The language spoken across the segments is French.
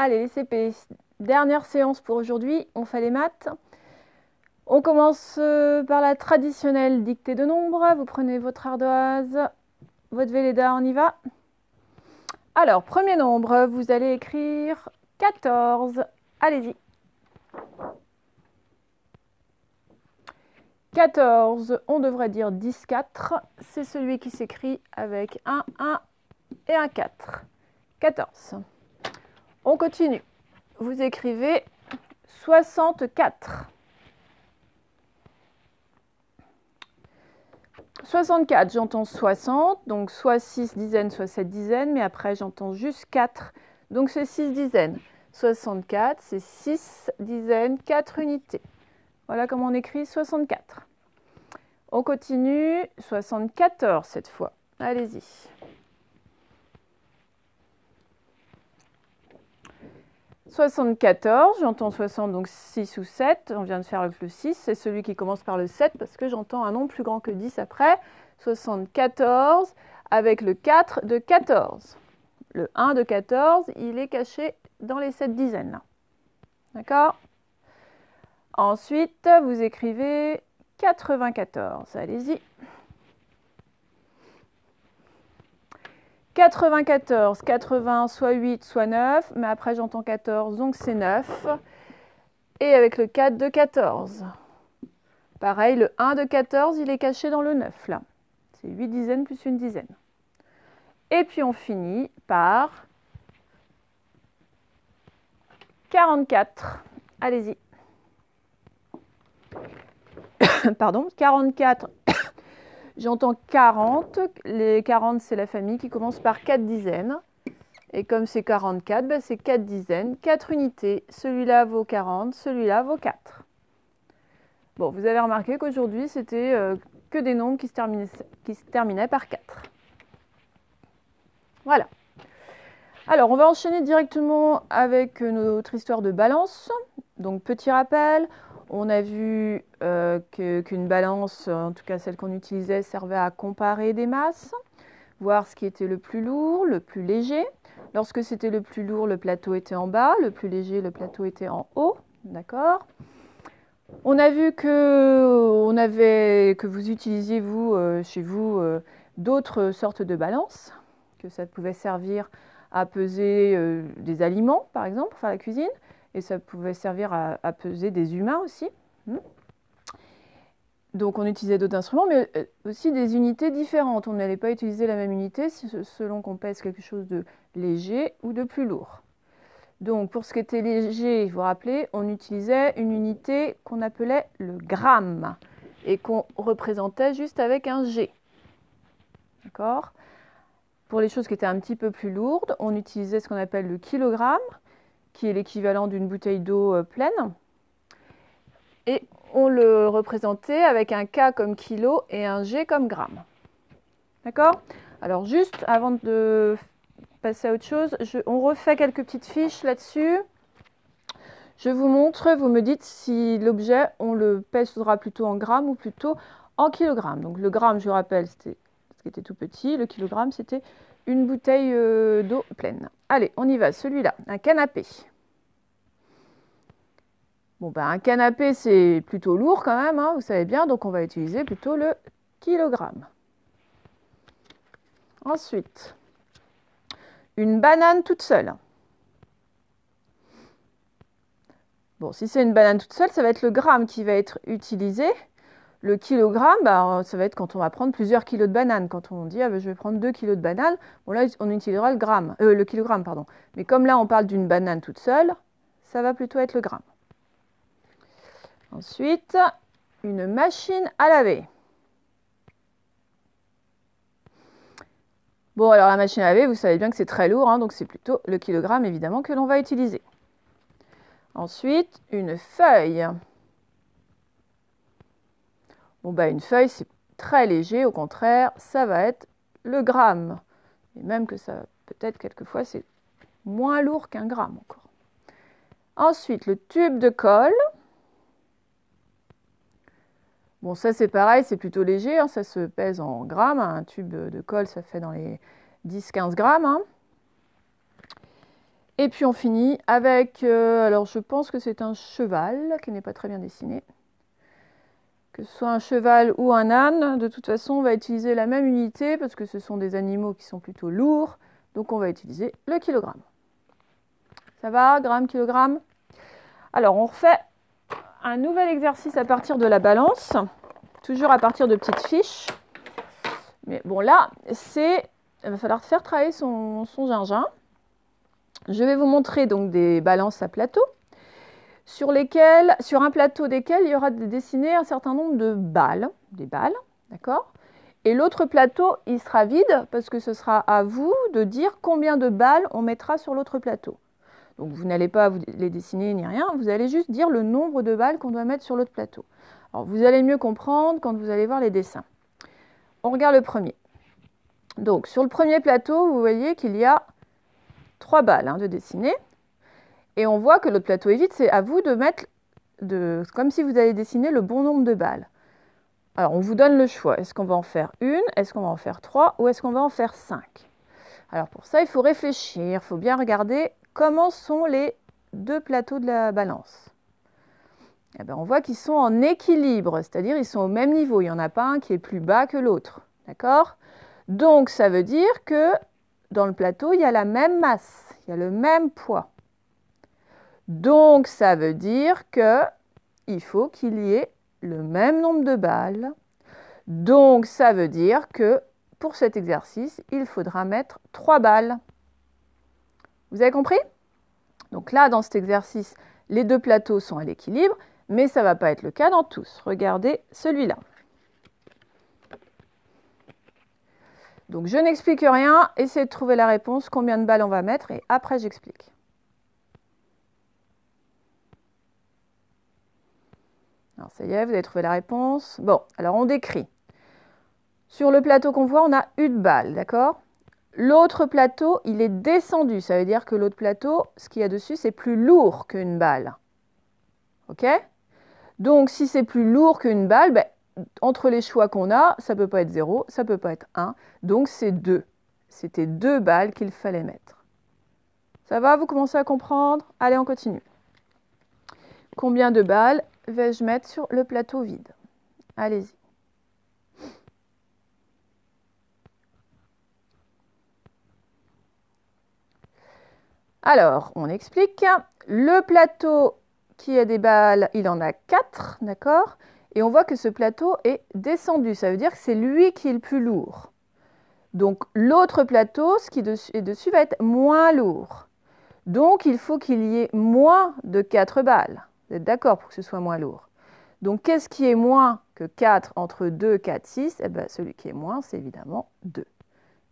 Allez, les CP, dernière séance pour aujourd'hui, on fait les maths. On commence par la traditionnelle dictée de nombres. Vous prenez votre ardoise, votre Velleda, on y va. Alors, premier nombre, vous allez écrire 14. Allez-y. 14, on devrait dire 10, 4. C'est celui qui s'écrit avec un 1 et un 4. 14. On continue. Vous écrivez 64. 64, j'entends 60, donc soit 6 dizaines, soit 7 dizaines, mais après j'entends juste 4, donc c'est 6 dizaines. 64, c'est 6 dizaines, 4 unités. Voilà comment on écrit 64. On continue, 74 cette fois. Allez-y. 74, j'entends 60, donc 6 ou 7. On vient de faire avec le 6. C'est celui qui commence par le 7 parce que j'entends un nombre plus grand que 10 après. 74 avec le 4 de 14. Le 1 de 14, il est caché dans les 7 dizaines. D'accord? Ensuite, vous écrivez 94. Allez-y. 94, 80, soit 8, soit 9, mais après j'entends 14, donc c'est 9. Et avec le 4 de 14. Pareil, le 1 de 14, il est caché dans le 9, là. C'est 8 dizaines plus une dizaine. Et puis on finit par 44. Allez-y. Pardon, 44. J'entends 40. Les 40, c'est la famille qui commence par 4 dizaines. Et comme c'est 44, ben c'est 4 dizaines, 4 unités. Celui-là vaut 40, celui-là vaut 4. Bon, vous avez remarqué qu'aujourd'hui, c'était que des nombres qui se terminaient par 4. Voilà. Alors, on va enchaîner directement avec notre histoire de balance. Donc, petit rappel, on a vu qu'une balance, en tout cas celle qu'on utilisait, servait à comparer des masses, voir ce qui était le plus lourd, le plus léger. Lorsque c'était le plus lourd, le plateau était en bas, le plus léger, le plateau était en haut. D'accord ? On a vu que vous utilisiez, vous, chez vous, d'autres sortes de balances, que ça pouvait servir à peser des aliments, par exemple, pour faire la cuisine, et ça pouvait servir à peser des humains aussi. Donc on utilisait d'autres instruments, mais aussi des unités différentes. On n'allait pas utiliser la même unité selon qu'on pèse quelque chose de léger ou de plus lourd. Donc pour ce qui était léger, vous vous rappelez, on utilisait une unité qu'on appelait le gramme et qu'on représentait juste avec un G. D'accord ? Pour les choses qui étaient un petit peu plus lourdes, on utilisait ce qu'on appelle le kilogramme, qui est l'équivalent d'une bouteille d'eau pleine. Et on le représentait avec un K comme kilo et un G comme gramme. D'accord ? Alors juste avant de passer à autre chose, on refait quelques petites fiches là-dessus. Je vous montre, vous me dites si l'objet, on le pèsera plutôt en grammes ou plutôt en kilogrammes. Donc le gramme, je vous rappelle, c'était ce qui était tout petit. Le kilogramme, c'était une bouteille d'eau pleine. Allez, on y va. Celui-là, un canapé. Bon, ben, un canapé, c'est plutôt lourd quand même, hein, vous savez bien, donc on va utiliser plutôt le kilogramme. Ensuite, une banane toute seule. Bon, si c'est une banane toute seule, ça va être le gramme qui va être utilisé. Le kilogramme, bah, ça va être quand on va prendre plusieurs kilos de bananes. Quand on dit, ah, ben, je vais prendre 2 kilos de bananes, bon, là, on utilisera le kilogramme, pardon. Mais comme là, on parle d'une banane toute seule, ça va plutôt être le gramme. Ensuite, une machine à laver. Bon, alors la machine à laver, vous savez bien que c'est très lourd, hein, donc c'est plutôt le kilogramme, évidemment, que l'on va utiliser. Ensuite, une feuille. Bon, bah, une feuille, c'est très léger, au contraire, ça va être le gramme. Et même que ça, peut-être, quelquefois, c'est moins lourd qu'un gramme encore. Ensuite, le tube de colle. Bon, ça c'est pareil, c'est plutôt léger, hein, ça se pèse en grammes. Un tube de colle, ça fait dans les 10-15 grammes. Hein. Et puis on finit avec, alors je pense que c'est un cheval qui n'est pas très bien dessiné. Que ce soit un cheval ou un âne, de toute façon on va utiliser la même unité parce que ce sont des animaux qui sont plutôt lourds. Donc on va utiliser le kilogramme. Ça va, gramme, kilogramme? Alors on refait un nouvel exercice à partir de la balance, toujours à partir de petites fiches. Mais bon là, il va falloir faire travailler son gingembre. Je vais vous montrer donc des balances à plateau, sur un plateau desquels il y aura dessiné un certain nombre de balles, des balles, d'accord? Et l'autre plateau, il sera vide parce que ce sera à vous de dire combien de balles on mettra sur l'autre plateau. Donc vous n'allez pas les dessiner ni rien, vous allez juste dire le nombre de balles qu'on doit mettre sur l'autre plateau. Alors vous allez mieux comprendre quand vous allez voir les dessins. On regarde le premier. Donc sur le premier plateau, vous voyez qu'il y a 3 balles de dessiner. Et on voit que l'autre plateau est vide, c'est à vous de mettre, comme si vous allez dessiner le bon nombre de balles. Alors on vous donne le choix, est-ce qu'on va en faire une, est-ce qu'on va en faire 3 ou est-ce qu'on va en faire 5? Alors pour ça, il faut réfléchir, il faut bien regarder comment sont les 2 plateaux de la balance. Eh bien, on voit qu'ils sont en équilibre, c'est-à-dire ils sont au même niveau, il n'y en a pas un qui est plus bas que l'autre, d'accord? Donc ça veut dire que dans le plateau, il y a la même masse, il y a le même poids. Donc ça veut dire qu'il faut qu'il y ait le même nombre de balles. Donc ça veut dire que pour cet exercice, il faudra mettre 3 balles. Vous avez compris? Donc là, dans cet exercice, les 2 plateaux sont à l'équilibre, mais ça ne va pas être le cas dans tous. Regardez celui-là. Donc je n'explique rien, essayez de trouver la réponse, combien de balles on va mettre, et après j'explique. Alors ça y est, vous avez trouvé la réponse. Bon, alors on décrit. Sur le plateau qu'on voit, on a une balle, d'accord? L'autre plateau, il est descendu. Ça veut dire que l'autre plateau, ce qu'il y a dessus, c'est plus lourd qu'une balle. OK? Donc, si c'est plus lourd qu'une balle, ben, entre les choix qu'on a, ça ne peut pas être 0, ça ne peut pas être 1. Donc, c'est 2. C'était 2 balles qu'il fallait mettre. Ça va? Vous commencez à comprendre? Allez, on continue. Combien de balles vais-je mettre sur le plateau vide? Allez-y. Alors, on explique. Le plateau qui a des balles, il en a 4, d'accord? Et on voit que ce plateau est descendu. Ça veut dire que c'est lui qui est le plus lourd. Donc, l'autre plateau, ce qui est dessus, va être moins lourd. Donc, il faut qu'il y ait moins de 4 balles. Vous êtes d'accord pour que ce soit moins lourd? Donc, qu'est-ce qui est moins que 4 entre 2, 4, 6? Eh bien, celui qui est moins, c'est évidemment 2.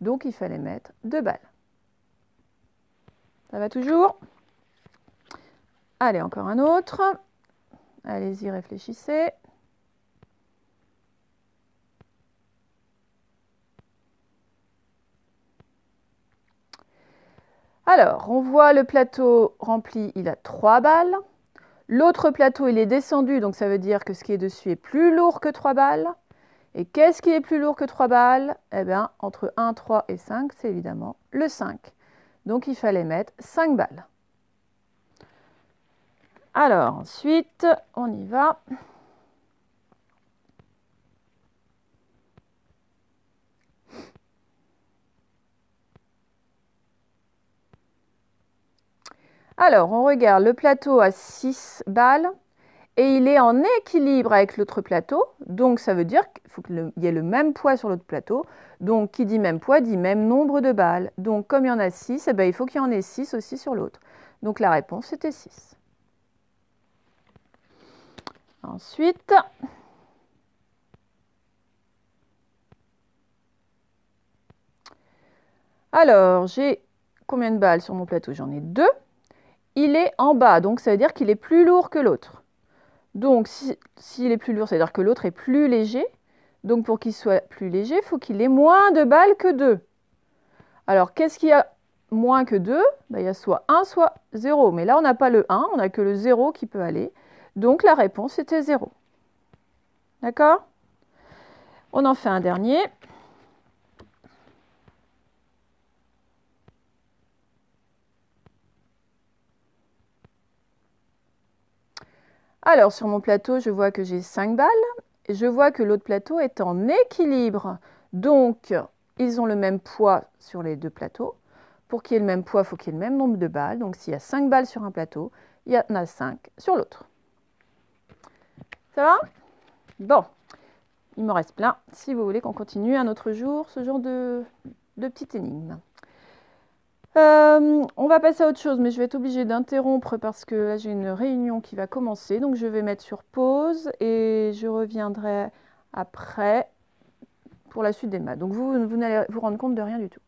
Donc, il fallait mettre 2 balles. Ça va toujours? Allez, encore un autre. Allez-y, réfléchissez. Alors, on voit le plateau rempli, il a 3 balles. L'autre plateau, il est descendu, donc ça veut dire que ce qui est dessus est plus lourd que 3 balles. Et qu'est-ce qui est plus lourd que 3 balles? Eh bien, entre 1, 3 et 5, c'est évidemment le 5. Donc, il fallait mettre 5 balles. Alors, ensuite, on y va. Alors, on regarde le plateau à 6 balles et il est en équilibre avec l'autre plateau. Donc, ça veut dire qu'il faut qu'il y ait le même poids sur l'autre plateau. Donc, qui dit même poids dit même nombre de balles. Donc, comme il y en a 6, eh bien, il faut qu'il y en ait 6 aussi sur l'autre. Donc, la réponse, c'était 6. Ensuite, alors, j'ai combien de balles sur mon plateau? J'en ai 2. Il est en bas, donc ça veut dire qu'il est plus lourd que l'autre. Donc, s'il est plus lourd, ça veut dire que l'autre est plus léger. Donc, pour qu'il soit plus léger, il faut qu'il ait moins de balles que 2. Alors, qu'est-ce qu'il y a moins que 2? Ben, il y a soit 1, soit 0. Mais là, on n'a pas le 1, on n'a que le 0 qui peut aller. Donc, la réponse était 0. D'accord? On en fait un dernier. Alors, sur mon plateau, je vois que j'ai 5 balles. Et je vois que l'autre plateau est en équilibre. Donc, ils ont le même poids sur les deux plateaux. Pour qu'il y ait le même poids, il faut qu'il y ait le même nombre de balles. Donc, s'il y a 5 balles sur un plateau, il y en a 5 sur l'autre. Ça va? Bon, il m'en reste plein. Si vous voulez qu'on continue un autre jour, ce genre de petite énigme. On va passer à autre chose, mais je vais être obligée d'interrompre parce que là j'ai une réunion qui va commencer. Donc je vais mettre sur pause et je reviendrai après pour la suite des maths. Donc vous n'allez vous rendre compte de rien du tout.